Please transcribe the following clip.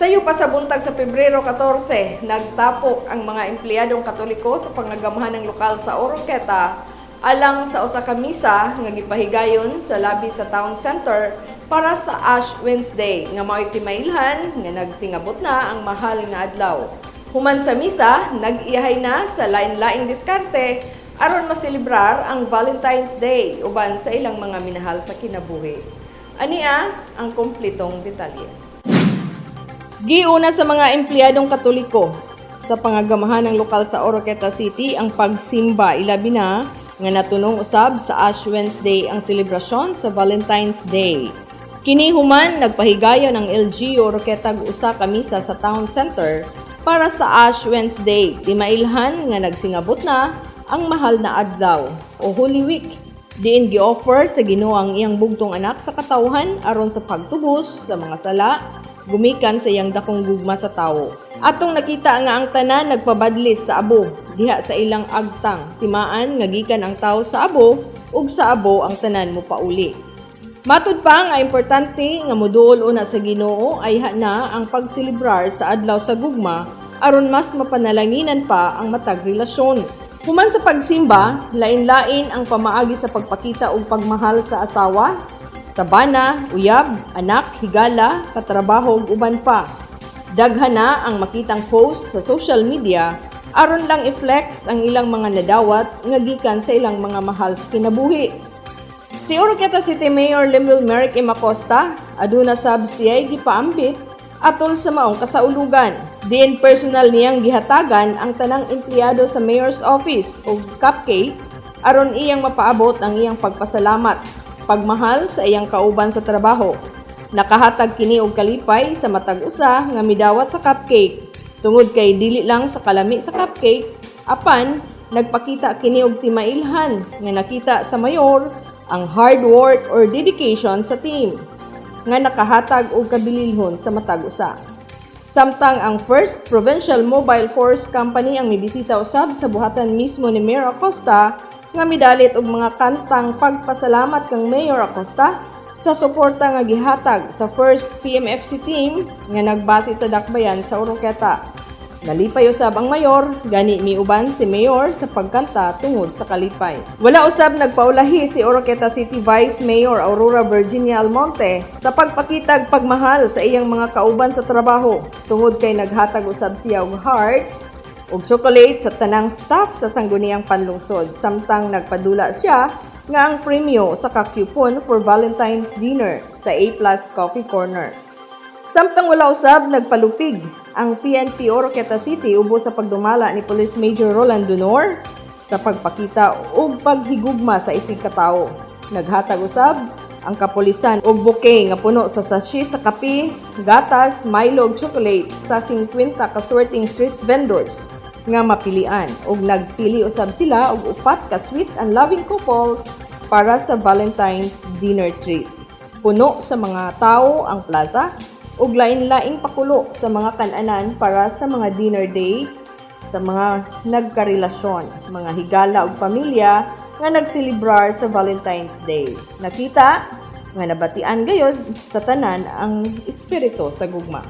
Sayo pa sa buntag sa Pebrero 14, nagtapok ang mga empleyadong Katoliko sa pangagamahan ng lokal sa Oroqueta alang sa usa ka misa nga gipahigayon sa labi sa Town Center para sa Ash Wednesday nga mao'y timailhan nga nagsingabot na ang mahal nga adlaw. Human sa misa, nag-iyahay na sa lain-laing diskarte aron maselebrar ang Valentine's Day uban sa ilang mga minahal sa kinabuhi. Ania ang kumpletong detalye. Giuna sa mga empleyadong Katoliko sa pangagamahan ng lokal sa Oroqueta City ang pagsimba ilabi na nga natunong usab sa Ash Wednesday ang selebrasyon sa Valentine's Day. Kini human nagpahigayon ang LGU Oroqueta usa ka misa sa Town Center para sa Ash Wednesday, timailhan nga nagsingabot na ang mahal na adlaw o Holy Week. Diin gi-offer sa Ginoo ang iyang bugtong anak sa katawhan aron sa pagtubos sa mga sala gumikan sa iyang dakong gugma sa tawo. Atong nakita nga ang tanan nagpabadlis sa abo diha sa ilang agtang. Timaan nga gikan ang tawo sa abo ug sa abo ang tanan mo pauli. Matud pa nga importante nga moduol una sa Ginoo ay na ang pagselebrar sa adlaw sa gugma aron mas mapanalanginan pa ang matag relasyon. Human sa pagsimba, lain-lain ang pamaagi sa pagpakita og pagmahal sa asawa, sa bana, uyab, anak, higala, katrabaho ug uban pa. Daghan na ang makitang post sa social media aron lang i-flex ang ilang mga nadawat nga gikan sa ilang mga mahal sa kinabuhi. Si Oroqueta City Mayor Lemuel Merrick M. Acosta aduna sab siya'y gipaambit atol sa maong kasaulugan. Diin personal niyang gihatagan ang tanang empleyado sa mayor's office o cupcake aron iyang mapaabot ang iyang pagpasalamat, pagmahal sa iyang kauban sa trabaho. Nakahatag kini og kalipay sa matag usa nga midawat sa cupcake. Tungod kay dili lang sa kalami sa cupcake, apan nagpakita kini og timailhan nga nakita sa mayor ang hard work or dedication sa team nga nakahatag og kabililhon sa matag usa. Samtang ang First Provincial Mobile Force Company ang mibisita usab sa buhatan mismo ni Mayor Acosta nga midalit og mga kantang pagpasalamat kang Mayor Acosta sa suporta nga gihatag sa First PMFC team nga nagbase sa dakbayan sa Oroqueta. Nalipay usab ang mayor, gani miuban si Mayor sa pagkanta tungod sa kalipay. Wala usab nagpaulahi si Oroqueta City Vice Mayor Aurora Virginia Almonte sa pagpakitag pagmahal sa iyang mga kauban sa trabaho. Tungod kay naghatag usab siya og heart ug chocolate sa tanang staff sa sangguniang panlungsod. Samtang nagpadula siya nga ang premyo sa kakupon for Valentine's Dinner sa A+ Coffee Corner. Samtang wala usab nagpalupig ang PNP Oroqueta City ubos sa pagdumala ni Police Major Roland Donor sa pagpakita og paghigugma sa isig katawo. Naghatag usab ang kapulisan og bouquet nga puno sa sachet sa kape, gatas, Milo ug chocolate sa 50 ka sorting street vendors nga mapilian ug nagpili usab sila og upat ka sweet and loving couples para sa Valentine's dinner treat. Puno sa mga tao ang plaza ug lain-laing pakulo sa mga kan-anan para sa mga dinner date sa mga nagkarelasyon, mga higala ug pamilya nga nagselebrar sa Valentine's Day. Nakita nga nabatian gayud sa tanan ang espiritu sa gugma.